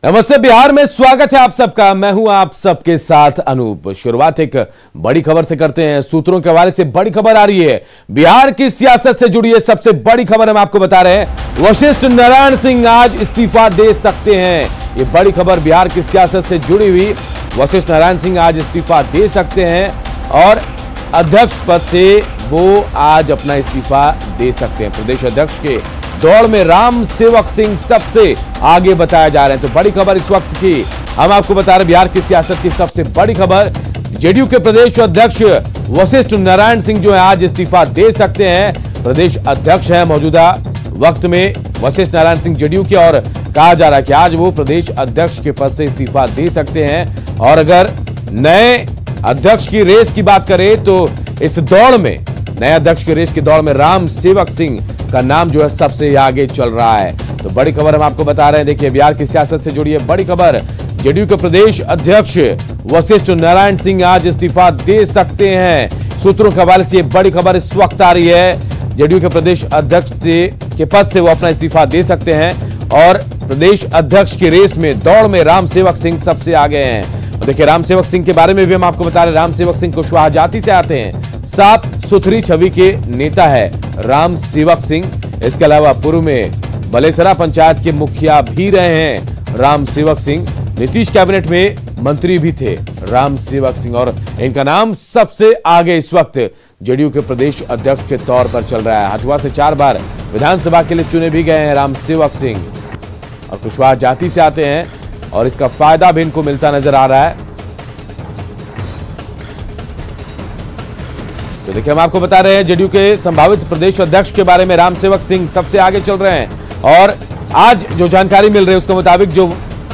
नमस्ते, बिहार में स्वागत है आप सबका। मैं हूं आप सबके साथ अनूप। शुरुआत एक बड़ी खबर से करते हैं। सूत्रों के हवाले से बड़ी खबर आ रही है। बिहार की सियासत से जुड़ी है सबसे बड़ी खबर हम आपको बता रहे हैं। वशिष्ठ नारायण सिंह आज इस्तीफा दे सकते हैं। ये बड़ी खबर बिहार की सियासत से जुड़ी हुई। वशिष्ठ नारायण सिंह आज इस्तीफा दे सकते हैं और अध्यक्ष पद से वो आज अपना इस्तीफा दे सकते हैं। प्रदेश अध्यक्ष के दौड़ में राम सेवक सिंह सबसे आगे बताया जा रहे हैं। तो बड़ी खबर इस वक्त की हम आपको बता रहे हैं। बिहार की सियासत की सबसे बड़ी खबर, जेडीयू के प्रदेश अध्यक्ष वशिष्ठ नारायण सिंह जो है आज इस्तीफा दे सकते हैं। प्रदेश अध्यक्ष है मौजूदा वक्त में वशिष्ठ नारायण सिंह जेडीयू के, और कहा जा रहा है कि आज वो प्रदेश अध्यक्ष के पद से इस्तीफा दे सकते हैं। और अगर नए अध्यक्ष की रेस की बात करें तो इस दौड़ में, नए अध्यक्ष की रेस की दौड़ में राम सेवक सिंह का नाम जो है सबसे आगे चल रहा है। तो बड़ी खबर हम आपको बता रहे हैं। देखिए, बिहार की सियासत से जुड़ी है बड़ी खबर। जेडीयू के प्रदेश अध्यक्ष वशिष्ठ नारायण सिंह आज इस्तीफा दे सकते हैं। सूत्रों के हवाले से बड़ी खबर इस वक्त आ रही है। जेडीयू के प्रदेश अध्यक्ष के पद से वो अपना इस्तीफा दे सकते हैं और प्रदेश अध्यक्ष की रेस में, दौड़ में राम सेवक सिंह सबसे आगे हैं। देखिए, राम सेवक सिंह के बारे में भी हम आपको बता रहे हैं। राम सेवक सिंह कुशवाहा जाति से आते हैं। साफ सुथरी छवि के नेता है राम सेवक सिंह। इसके अलावा पूर्व में बलेसरा पंचायत के मुखिया भी रहे हैं राम सेवक सिंह। नीतीश कैबिनेट में मंत्री भी थे राम सेवक सिंह, और इनका नाम सबसे आगे इस वक्त जेडीयू के प्रदेश अध्यक्ष के तौर पर चल रहा है। हथुआ से 4 बार विधानसभा के लिए चुने भी गए हैं राम सेवक सिंह, और कुशवाहा जाति से आते हैं और इसका फायदा भी इनको मिलता नजर आ रहा है। तो देखिए, हम आपको बता रहे हैं जेडीयू के संभावित प्रदेश अध्यक्ष के बारे में। राम सेवक सिंह सबसे आगे चल रहे हैं और आज जो जानकारी मिल रही है उसके मुताबिक जो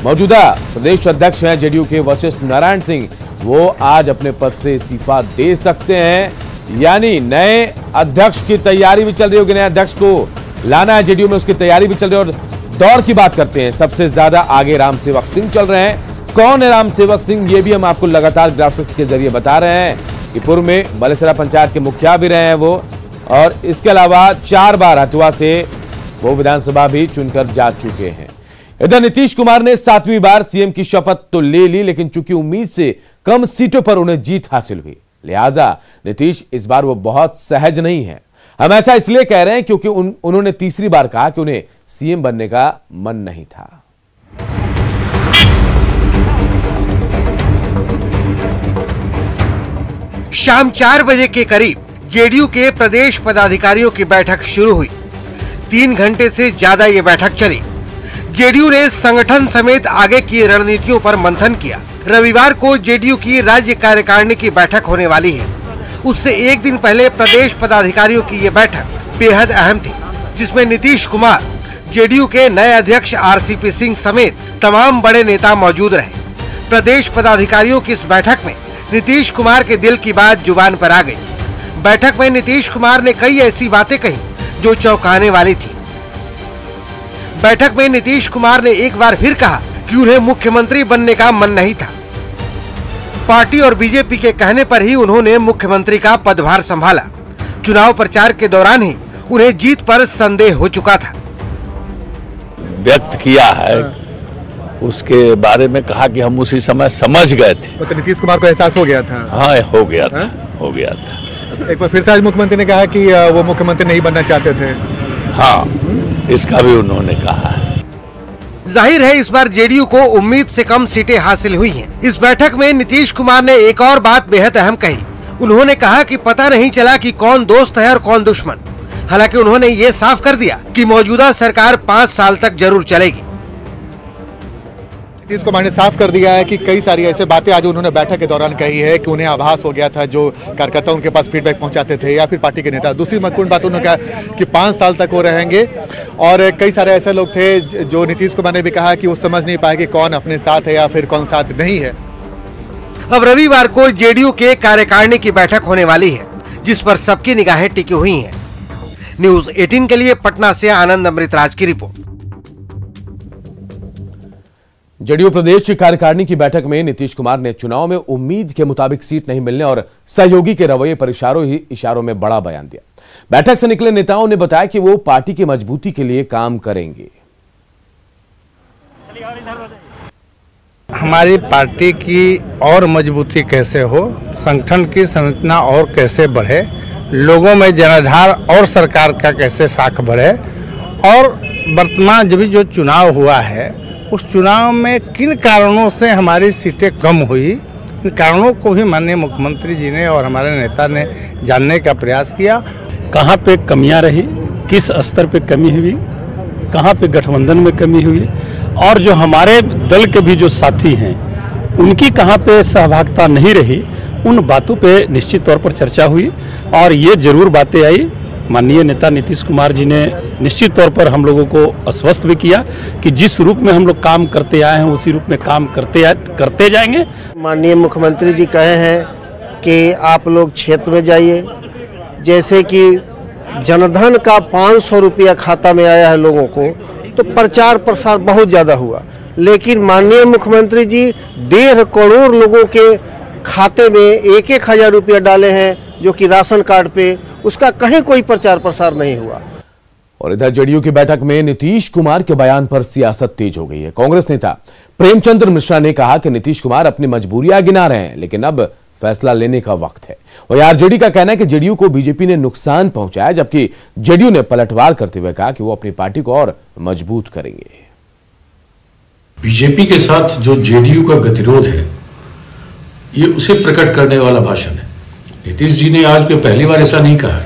मौजूदा प्रदेश अध्यक्ष हैं जेडीयू के वशिष्ठ नारायण सिंह, वो आज अपने पद से इस्तीफा दे सकते हैं। यानी नए अध्यक्ष की तैयारी भी चल रही होगी। नए अध्यक्ष को लाना है जेडीयू में, उसकी तैयारी भी चल रही है। और दौड़ की बात करते हैं, सबसे ज्यादा आगे राम सेवक सिंह चल रहे हैं। कौन है राम सेवक सिंह, ये भी हम आपको लगातार ग्राफिक्स के जरिए बता रहे हैं कि पूर्व में बलेसरा पंचायत के मुखिया भी रहे हैं वो, और इसके अलावा 4 बार हथुआ से वो विधानसभा भी चुनकर जा चुके हैं। इधर नीतीश कुमार ने 7वीं बार सीएम की शपथ तो ले ली, लेकिन चूंकि उम्मीद से कम सीटों पर उन्हें जीत हासिल हुई, लिहाजा नीतीश इस बार वो बहुत सहज नहीं है। हम ऐसा इसलिए कह रहे हैं क्योंकि उन्होंने तीसरी बार कहा कि उन्हें सीएम बनने का मन नहीं था। शाम 4 बजे के करीब जेडीयू के प्रदेश पदाधिकारियों की बैठक शुरू हुई। 3 घंटे से ज्यादा ये बैठक चली। जेडीयू ने संगठन समेत आगे की रणनीतियों पर मंथन किया। रविवार को जेडीयू की राज्य कार्यकारिणी की बैठक होने वाली है। उससे एक दिन पहले प्रदेश पदाधिकारियों की ये बैठक बेहद अहम थी, जिसमें नीतीश कुमार, जेडीयू के नए अध्यक्ष आरसीपी सिंह समेत तमाम बड़े नेता मौजूद रहे। प्रदेश पदाधिकारियों की इस बैठक में नीतीश कुमार के दिल की बात जुबान पर आ गई। बैठक में नीतीश कुमार ने कई ऐसी बातें कही जो चौंकाने वाली थी। बैठक में नीतीश कुमार ने एक बार फिर कहा कि उन्हें मुख्यमंत्री बनने का मन नहीं था। पार्टी और बीजेपी के कहने पर ही उन्होंने मुख्यमंत्री का पदभार संभाला। चुनाव प्रचार के दौरान ही उन्हें जीत पर संदेह हो चुका था। व्यक्त किया है, उसके बारे में कहा कि हम उसी समय समझ गए थे। तो नीतीश कुमार को एहसास हो गया था? हाँ, हो गया था, हो गया था। एक बार फिर से आज मुख्यमंत्री ने कहा कि वो मुख्यमंत्री नहीं बनना चाहते थे। हाँ, इसका भी उन्होंने कहा है। जाहिर है इस बार जेडीयू को उम्मीद से कम सीटें हासिल हुई हैं। इस बैठक में नीतीश कुमार ने एक और बात बेहद अहम कही। उन्होंने कहा कि पता नहीं चला कि कौन दोस्त है और कौन दुश्मन। हालांकि उन्होंने ये साफ कर दिया कि मौजूदा सरकार 5 साल तक जरूर चलेगी। नीतीश कुमार ने साफ कर दिया है कि कई सारी ऐसे बातें आज उन्होंने बैठक के दौरान कही है कि उन्हें आभास हो गया था, जो कार्यकर्ता उनके पास फीडबैक पहुंचाते थे या फिर पार्टी के नेता। दूसरी महत्वपूर्ण बात उन्होंने कहा कि 5 साल तक वो रहेंगे, और कई सारे ऐसे लोग थे जो नीतीश कुमार ने भी कहा कि वो समझ नहीं पाए कि कौन अपने साथ है या फिर कौन साथ नहीं है। अब रविवार को जेडीयू के कार्यकारिणी की बैठक होने वाली है, जिस पर सबकी निगाहें टिकी हुई हैं। न्यूज 18 के लिए पटना से आनंद अमृतराज की रिपोर्ट। जेडीयू प्रदेश कार्यकारिणी की बैठक में नीतीश कुमार ने चुनाव में उम्मीद के मुताबिक सीट नहीं मिलने और सहयोगी के रवैये पर इशारों में बड़ा बयान दिया। बैठक से निकले नेताओं ने बताया कि वो पार्टी की मजबूती के लिए काम करेंगे। हमारी पार्टी की और मजबूती कैसे हो, संगठन की संरचना और कैसे बढ़े, लोगों में जनाधार और सरकार का कैसे साख बढ़े, और वर्तमान जो चुनाव हुआ है उस चुनाव में किन कारणों से हमारी सीटें कम हुई, इन कारणों को भी माननीय मुख्यमंत्री जी ने और हमारे नेता ने जानने का प्रयास किया। कहाँ पे कमियां रही, किस स्तर पे कमी हुई, कहाँ पे गठबंधन में कमी हुई, और जो हमारे दल के भी जो साथी हैं उनकी कहाँ पे सहभागिता नहीं रही, उन बातों पे निश्चित तौर पर चर्चा हुई। और ये जरूर बातें आई, माननीय नेता नीतीश कुमार जी ने निश्चित तौर पर हम लोगों को आश्वस्त भी किया कि जिस रूप में हम लोग काम करते आए हैं उसी रूप में काम करते जाएंगे। माननीय मुख्यमंत्री जी कहे हैं कि आप लोग क्षेत्र में जाइए, जैसे कि जनधन का 500 रुपया खाता में आया है लोगों को, तो प्रचार प्रसार बहुत ज़्यादा हुआ, लेकिन माननीय मुख्यमंत्री जी 1.5 करोड़ लोगों के खाते में 1,000 रुपया डाले हैं, जो कि राशन कार्ड पे, उसका कहीं कोई प्रचार प्रसार नहीं हुआ। और इधर जेडीयू की बैठक में नीतीश कुमार के बयान पर सियासत तेज हो गई है। कांग्रेस नेता प्रेमचंद्र मिश्रा ने कहा कि नीतीश कुमार अपनी मजबूरियां गिना रहे हैं, लेकिन अब फैसला लेने का वक्त है। और आरजेडी का कहना है कि जेडीयू को बीजेपी ने नुकसान पहुंचाया, जबकि जेडीयू ने पलटवार करते हुए कहा कि वो अपनी पार्टी को और मजबूत करेंगे। बीजेपी के साथ जो जेडीयू का गतिरोध है, ये उसे प्रकट करने वाला भाषण है। नीतीश जी ने आज कोई पहली बार ऐसा नहीं कहा,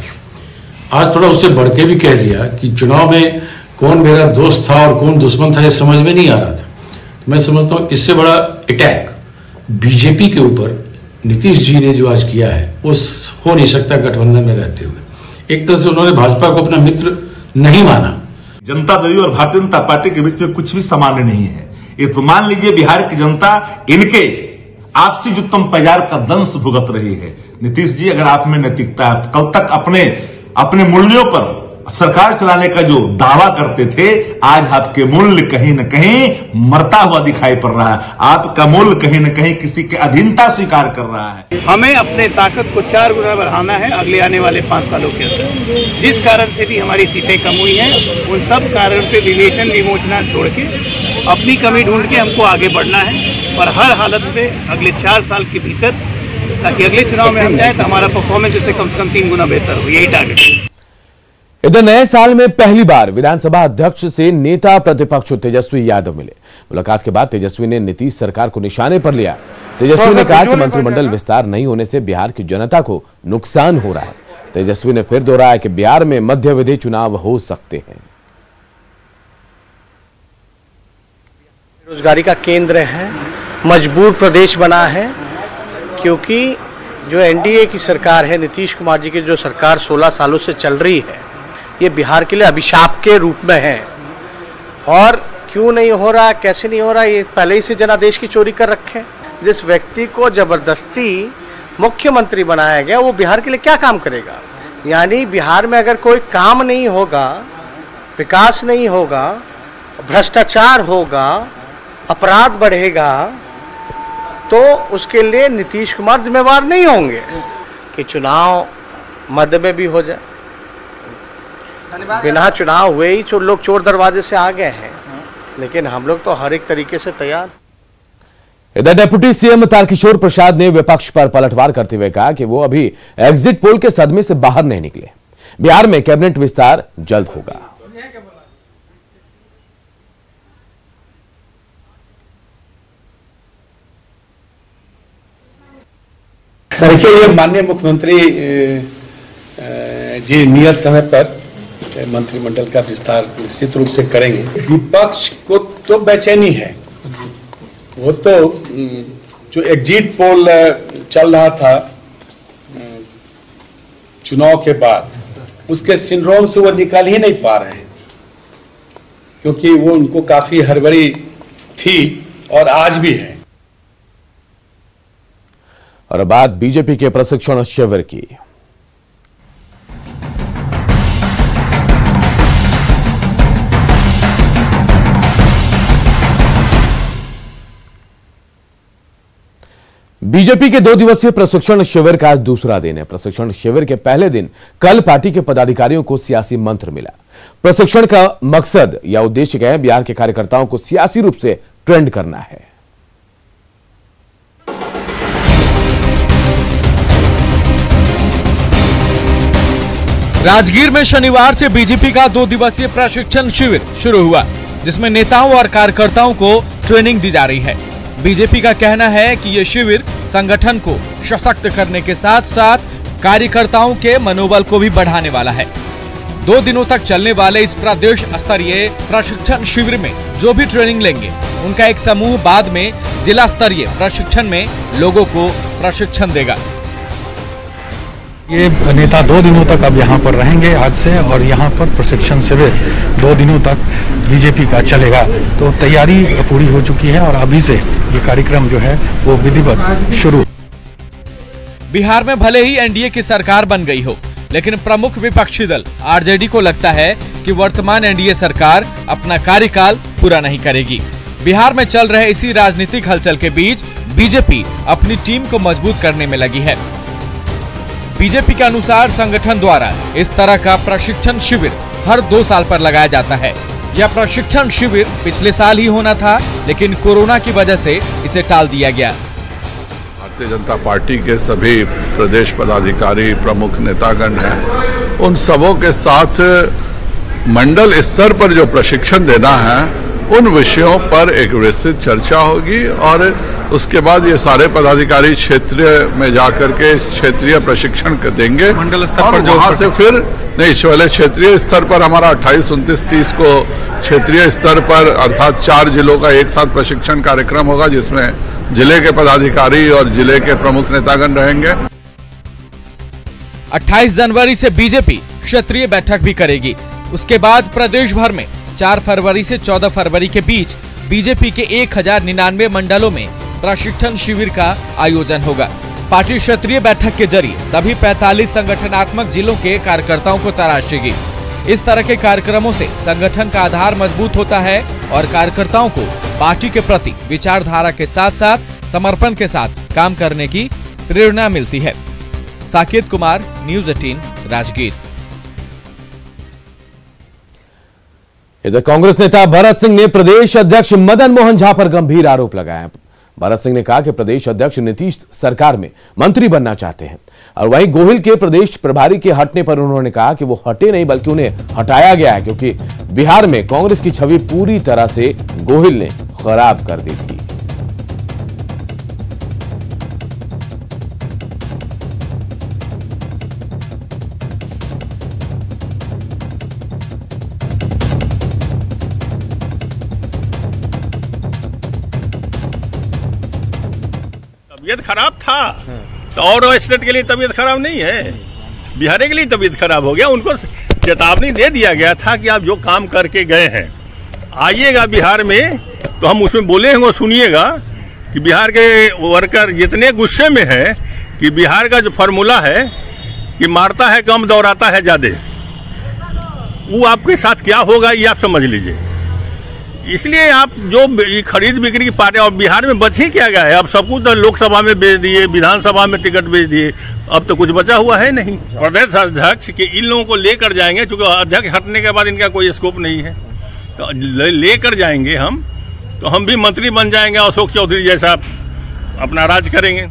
आज थोड़ा उससे बढ़ के भी कह दिया कि चुनाव में कौन मेरा दोस्त था और कौन दुश्मन था, ये समझ में नहीं आ रहा था। तो मैं समझता हूं इससे बड़ा अटैक बीजेपी के ऊपर नीतीश जी ने जो आज किया है वो हो नहीं सकता गठबंधन में रहते हुए। एक तरह से उन्होंने भाजपा को अपना मित्र नहीं माना। जनता दल और भारतीय जनता पार्टी के बीच में कुछ भी सामान्य नहीं है। ये तो मान लीजिए बिहार की जनता इनके आपसी जो तुम पैजार का दंश भुगत रही है। नीतीश जी, अगर आप में नैतिकता है, कल तक अपने मूल्यों पर सरकार चलाने का जो दावा करते थे, आज आपके मूल्य कहीं न कहीं मरता हुआ दिखाई पड़ रहा है। आपका मूल्य कहीं न कहीं किसी के अधीनता स्वीकार कर रहा है। हमें अपने ताकत को 4 गुना बढ़ाना है अगले आने वाले 5 सालों के अंदर। जिस कारण से भी हमारी सीटें कम हुई हैं, उन सब कारण पे विवेचन विमोचना छोड़ के अपनी कमी ढूंढ के हमको आगे बढ़ना है, और हर हालत में अगले 4 साल के भीतर, ताकि अगले चुनाव में हम जाए तो हमारा परफॉर्मेंस से कम 3 गुना बेहतर हो। यही टारगेट है। इधर नए साल में पहली बार विधानसभा अध्यक्ष से नेता प्रतिपक्ष तेजस्वी यादव मिले। मुलाकात के बाद तेजस्वी ने नीतीश सरकार को निशाने पर लिया। तेजस्वी ने कहा कि मंत्रिमंडल विस्तार नहीं होने से बिहार की जनता को नुकसान हो रहा है। तेजस्वी ने फिर दोहराया कि बिहार में मध्यावधि चुनाव हो सकते हैं। बेरोजगारी का केंद्र है, मजबूर प्रदेश बना है, क्योंकि जो एनडीए की सरकार है, नीतीश कुमार जी की जो सरकार 16 सालों से चल रही है, ये बिहार के लिए अभिशाप के रूप में है। और क्यों नहीं हो रहा, कैसे नहीं हो रहा, ये पहले ही से जनादेश की चोरी कर रखे। जिस व्यक्ति को जबरदस्ती मुख्यमंत्री बनाया गया, वो बिहार के लिए क्या काम करेगा? यानी बिहार में अगर कोई काम नहीं होगा, विकास नहीं होगा, भ्रष्टाचार होगा, अपराध बढ़ेगा, तो उसके लिए नीतीश कुमार जिम्मेवार नहीं होंगे कि चुनाव मध्य में भी हो जाए। बिना चुनाव हुए ही लोग चोर दरवाजे से आ गए हैं, लेकिन हम लोग तो हर एक तरीके से तैयार। इधर डिप्टी सीएम तारकिशोर प्रसाद ने विपक्ष पर पलटवार करते हुए कहा कि वो अभी एग्जिट पोल के सदमे से बाहर नहीं निकले। बिहार में कैबिनेट विस्तार जल्द होगा। देखिए, ये माननीय मुख्यमंत्री जी नियत समय पर मंत्रिमंडल का विस्तार निश्चित रूप से करेंगे। विपक्ष को तो बेचैनी है, वो तो जो एग्जिट पोल चल रहा था चुनाव के बाद, उसके सिंड्रोम से वो निकल ही नहीं पा रहे हैं, क्योंकि वो उनको काफी हड़बड़ी थी और आज भी है। और बात बीजेपी के प्रशिक्षण शिविर की। बीजेपी के 2 दिवसीय प्रशिक्षण शिविर का आज दूसरा दिन है। प्रशिक्षण शिविर के पहले दिन कल पार्टी के पदाधिकारियों को सियासी मंत्र मिला। प्रशिक्षण का मकसद या उद्देश्य क्या है? बिहार के कार्यकर्ताओं को सियासी रूप से ट्रेंड करना है। राजगीर में शनिवार से बीजेपी का 2 दिवसीय प्रशिक्षण शिविर शुरू हुआ, जिसमें नेताओं और कार्यकर्ताओं को ट्रेनिंग दी जा रही है। बीजेपी का कहना है कि ये शिविर संगठन को सशक्त करने के साथ साथ कार्यकर्ताओं के मनोबल को भी बढ़ाने वाला है। 2 दिनों तक चलने वाले इस प्रदेश स्तरीय प्रशिक्षण शिविर में जो भी ट्रेनिंग लेंगे, उनका एक समूह बाद में जिला स्तरीय प्रशिक्षण में लोगों को प्रशिक्षण देगा। ये नेता 2 दिनों तक अब यहाँ पर रहेंगे आज से, और यहाँ पर प्रशिक्षण शिविर 2 दिनों तक बीजेपी का चलेगा। तो तैयारी पूरी हो चुकी है और अभी से ये कार्यक्रम जो है वो विधिवत शुरू। बिहार में भले ही एनडीए की सरकार बन गई हो, लेकिन प्रमुख विपक्षी दल आरजेडी को लगता है कि वर्तमान एनडीए सरकार अपना कार्यकाल पूरा नहीं करेगी। बिहार में चल रहे इसी राजनीतिक हलचल के बीच बीजेपी अपनी टीम को मजबूत करने में लगी है। बीजेपी के अनुसार संगठन द्वारा इस तरह का प्रशिक्षण शिविर हर 2 साल पर लगाया जाता है। यह प्रशिक्षण शिविर पिछले साल ही होना था, लेकिन कोरोना की वजह से इसे टाल दिया गया। भारतीय जनता पार्टी के सभी प्रदेश पदाधिकारी, प्रमुख नेतागण हैं, उन सबों के साथ मंडल स्तर पर जो प्रशिक्षण देना है, उन विषयों पर एक विस्तृत चर्चा होगी और उसके बाद ये सारे पदाधिकारी क्षेत्र में जाकर के क्षेत्रीय प्रशिक्षण देंगे। मंडल स्तर पर वहां से फिर नहीं, पहले क्षेत्रीय स्तर पर हमारा 28, 29, 30 को क्षेत्रीय स्तर पर अर्थात 4 जिलों का एक साथ प्रशिक्षण कार्यक्रम होगा, जिसमें जिले के पदाधिकारी और जिले के प्रमुख नेतागण रहेंगे। 28 जनवरी से बीजेपी क्षेत्रीय बैठक भी करेगी। उसके बाद प्रदेश भर में 4 फरवरी से 14 फरवरी के बीच बीजेपी के 1099 मंडलों में प्रशिक्षण शिविर का आयोजन होगा। पार्टी क्षेत्रीय बैठक के जरिए सभी 45 संगठनात्मक जिलों के कार्यकर्ताओं को तराशेगी। इस तरह के कार्यक्रमों से संगठन का आधार मजबूत होता है और कार्यकर्ताओं को पार्टी के प्रति विचारधारा के साथ साथ समर्पण के साथ काम करने की प्रेरणा मिलती है। साकेत कुमार, न्यूज़ 18, राजगीर। इधर कांग्रेस नेता भरत सिंह ने प्रदेश अध्यक्ष मदन मोहन झा पर गंभीर आरोप लगाया। भरत सिंह ने कहा कि प्रदेश अध्यक्ष नीतीश सरकार में मंत्री बनना चाहते हैं, और वहीं गोहिल के प्रदेश प्रभारी के हटने पर उन्होंने कहा कि वो हटे नहीं बल्कि उन्हें हटाया गया है, क्योंकि बिहार में कांग्रेस की छवि पूरी तरह से गोहिल ने खराब कर दी थी। तबीयत खराब था तो और स्टेट के लिए तबीयत खराब नहीं है, बिहार के लिए तबीयत खराब हो गया। उनको चेतावनी दे दिया गया था कि आप जो काम करके गए हैं आइएगा बिहार में, तो हम उसमें बोले हैं वो सुनिएगा कि बिहार के वर्कर जितने गुस्से में हैं कि बिहार का जो फार्मूला है कि मारता है कम दौड़ाता है ज़्यादा, वो आपके साथ क्या होगा ये आप समझ लीजिए। इसलिए आप जो खरीद बिक्री की पार्टी, और बिहार में बच ही क्या गया है, अब सब कुछ तो लोकसभा में बेच दिए, विधानसभा में टिकट बेच दिए, अब तो कुछ बचा हुआ है नहीं। प्रदेश अध्यक्ष के इन लोगों को लेकर जाएंगे, क्योंकि अध्यक्ष हटने के बाद इनका कोई स्कोप नहीं है, तो लेकर जाएंगे हम, तो हम भी मंत्री बन जाएंगे, अशोक चौधरी जैसा अपना राज करेंगे।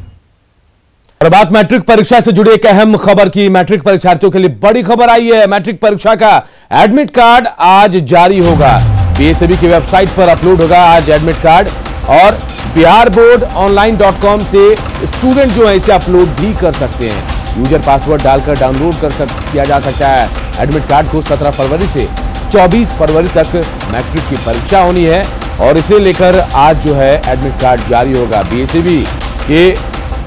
और बात मैट्रिक परीक्षा से जुड़ी एक अहम खबर की। मैट्रिक परीक्षार्थियों के लिए बड़ी खबर आई है। मैट्रिक परीक्षा का एडमिट कार्ड आज जारी होगा। बीएसएबी की वेबसाइट पर अपलोड होगा आज एडमिट कार्ड, और biharboardonline.com से स्टूडेंट जो है इसे अपलोड भी कर सकते हैं। यूजर पासवर्ड डालकर डाउनलोड किया जा सकता है। एडमिट कार्ड को 17 फरवरी से 24 फरवरी तक मैट्रिक की परीक्षा होनी है, और इसे लेकर आज जो है एडमिट कार्ड जारी होगा। बीएसएबी के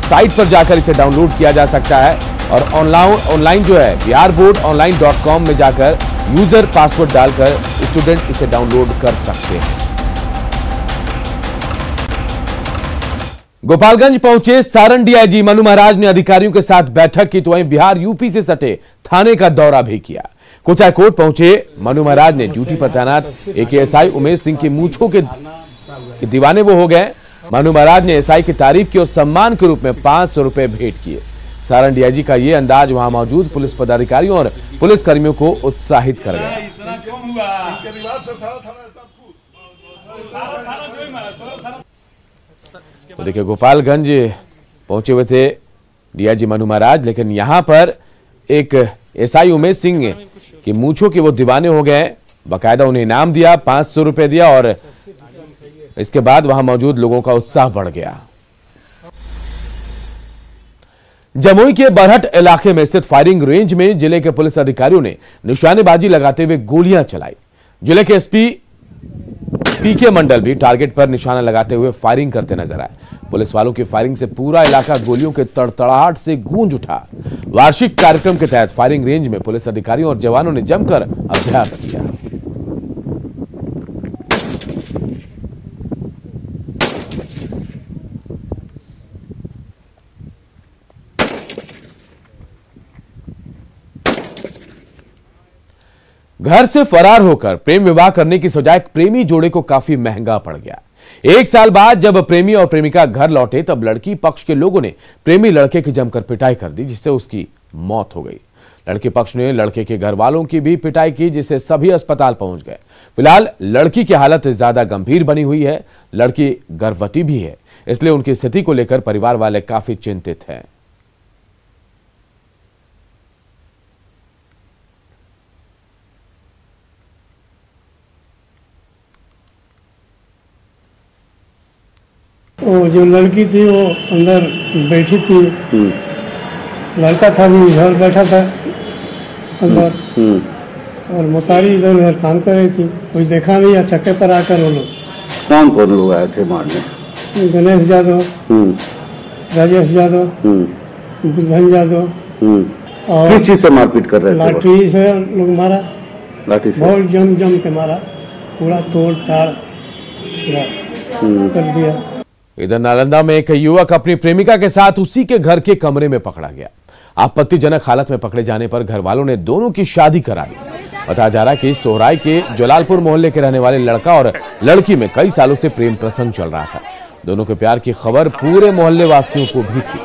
साइट पर जाकर इसे डाउनलोड किया जा सकता है, और ऑनलाइन जो है biharboardonline.com में जाकर यूजर पासवर्ड डालकर स्टूडेंट इसे डाउनलोड कर सकते हैं। गोपालगंज पहुंचे सारण डीआईजी मनु महाराज ने अधिकारियों के साथ बैठक की, तो वहीं बिहार यूपी से सटे थाने का दौरा भी किया। कोचा कोर्ट पहुंचे मनु महाराज ने ड्यूटी पर तैनात एएसआई उमेश सिंह के मूंछों के दीवाने वो हो गए। मनु महाराज ने एसआई की तारीफ की और सम्मान के रूप में 500 रुपए भेंट किए। सारण डीआईजी का ये अंदाज वहां मौजूद पुलिस पदाधिकारियों और पुलिस कर्मियों को उत्साहित कर गया। तो देखिए, गोपालगंज पहुंचे हुए थे डीआईजी मनु महाराज, लेकिन यहां पर एक एसआई उमेश सिंह की मूंछों के वो दीवाने हो गए। बाकायदा उन्हें इनाम दिया, 500 रुपए दिया और इसके बाद वहां मौजूद लोगों का उत्साह बढ़ गया। जमुई के बरहट इलाके में स्थित फायरिंग रेंज में जिले के पुलिस अधिकारियों ने निशानेबाजी लगाते हुए गोलियां चलाई। जिले के एसपी पीके मंडल भी टारगेट पर निशाना लगाते हुए फायरिंग करते नजर आए। पुलिस वालों की फायरिंग से पूरा इलाका गोलियों के तड़तड़ाहट से गूंज उठा। वार्षिक कार्यक्रम के तहत फायरिंग रेंज में पुलिस अधिकारियों और जवानों ने जमकर अभ्यास किया। घर से फरार होकर प्रेम विवाह करने की सजा एक प्रेमी जोड़े को काफी महंगा पड़ गया। 1 साल बाद जब प्रेमी और प्रेमिका घर लौटे तब लड़की पक्ष के लोगों ने प्रेमी लड़के की जमकर पिटाई कर दी, जिससे उसकी मौत हो गई। लड़के पक्ष ने लड़के के घर वालों की भी पिटाई की, जिससे सभी अस्पताल पहुंच गए। फिलहाल लड़की की हालत ज्यादा गंभीर बनी हुई है। लड़की गर्भवती भी है, इसलिए उनकी स्थिति को लेकर परिवार वाले काफी चिंतित हैं। वो जो लड़की थी वो अंदर बैठी थी, लड़का था भी घर बैठा था अंदर, और मोसारी इधर उधर काम कर रही थी। कोई देखा नहीं, छक्के पर आकर वो लोग कौन लोग आए थे मारने? गणेश यादव, राजेश यादव, बुधन यादव। और किस चीज से मारपीट कर रहे थे? लाठी से लोग मारा, लाठी से बहुत जम के मारा, पूरा तोड़ ताड़ कर दिया। इधर नालंदा में एक युवक अपनी प्रेमिका के साथ उसी के घर के कमरे में पकड़ा गया। आपत्तिजनक हालत में पकड़े जाने पर घर वालों ने दोनों की शादी करा दी। बताया जा रहा है कि सोहराय के जलालपुर मोहल्ले के रहने वाले लड़का और लड़की में कई सालों से प्रेम प्रसंग चल रहा था। दोनों के प्यार की खबर पूरे मोहल्ले वासियों को भी थी।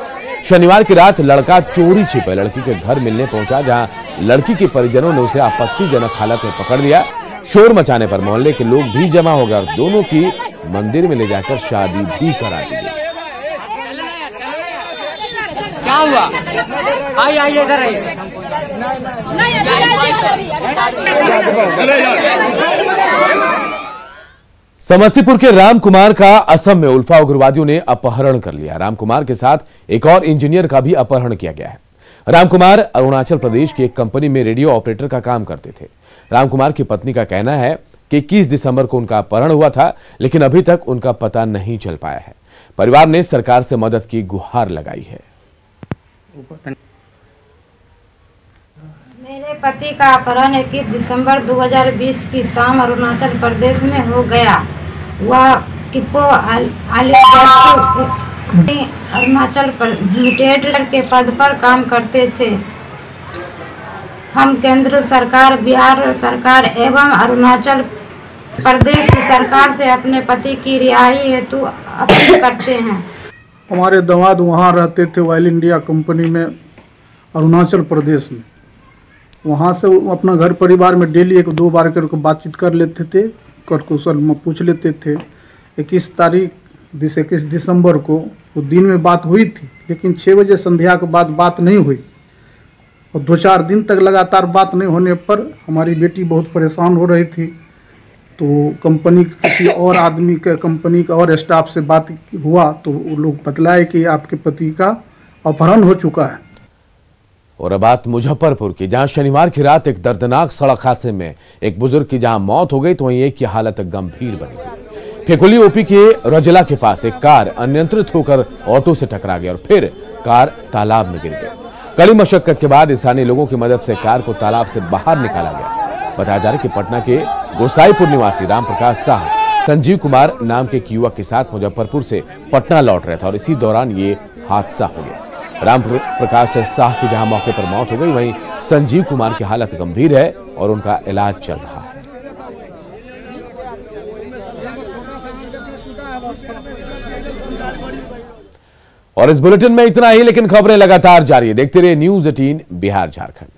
शनिवार की रात लड़का चोरी छिपे लड़की के घर मिलने पहुंचा, जहां लड़की के परिजनों ने उसे आपत्तिजनक हालत में पकड़ लिया। शोर मचाने पर मोहल्ले के लोग भी जमा हो गए और दोनों की मंदिर में ले जाकर शादी भी करा दी गई। क्या हुआ? आइए इधर आइए। समस्तीपुर के रामकुमार का असम में उल्फा उग्रवादियों ने अपहरण कर लिया। रामकुमार के साथ एक और इंजीनियर का भी अपहरण किया गया है। रामकुमार अरुणाचल प्रदेश की एक कंपनी में रेडियो ऑपरेटर का काम करते थे। रामकुमार की पत्नी का कहना है कि 21 दिसंबर को उनका अपहरण हुआ था, लेकिन अभी तक उनका पता नहीं चल पाया है। परिवार ने सरकार से मदद की गुहार लगाई है। मेरे पति का अपहरण 21 दिसंबर 2020 की शाम अरुणाचल प्रदेश में हो गया। वह किप्पो अरुणाचल लिमिटेड के पद पर काम करते थे। हम केंद्र सरकार, बिहार सरकार एवं अरुणाचल प्रदेश सरकार से अपने पति की रिहाई हेतु अपील करते हैं। हमारे दामाद वहाँ रहते थे ऑयल इंडिया कंपनी में अरुणाचल प्रदेश में। वहाँ से अपना घर परिवार में डेली 1-2 बार करके बातचीत कर लेते थे, कर कुशल में पूछ लेते थे। 21 दिसंबर को वो दिन में बात हुई थी, लेकिन 6 बजे संध्या के बाद बात नहीं हुई और 2-4 दिन तक लगातार बात नहीं होने पर हमारी बेटी बहुत परेशान हो रही थी। तो कंपनी किसी और आदमी के, कंपनी का और स्टाफ से बात हुआ तो वो लोग बतलाए कि आपके पति का अपहरण हो चुका है। और अब बात मुजफ्फरपुर की, जहां शनिवार की रात एक दर्दनाक सड़क हादसे में एक बुजुर्ग की जहां मौत हो गई तो वहीं एक की हालत गंभीर बनी। फेकुली ओपी के रजला के पास एक कार अनियंत्रित होकर ऑटो से टकरा गई और फिर कार तालाब में गिर गई। कड़ी मशक्कत के बाद स्थानीय लोगों की मदद से कार को तालाब से बाहर निकाला गया। बताया जा रहा है कि पटना के गोसाईपुर निवासी राम प्रकाश साह संजीव कुमार नाम के एक युवक के साथ मुजफ्फरपुर से पटना लौट रहा था और इसी दौरान ये हादसा हो गया। राम प्रकाश साह की जहां मौके पर मौत हो गई, वहीं संजीव कुमार की हालत गंभीर है और उनका इलाज चल रहा है। और इस बुलेटिन में इतना ही, लेकिन खबरें लगातार जारी है। देखते रहिए न्यूज़ 18 बिहार झारखंड।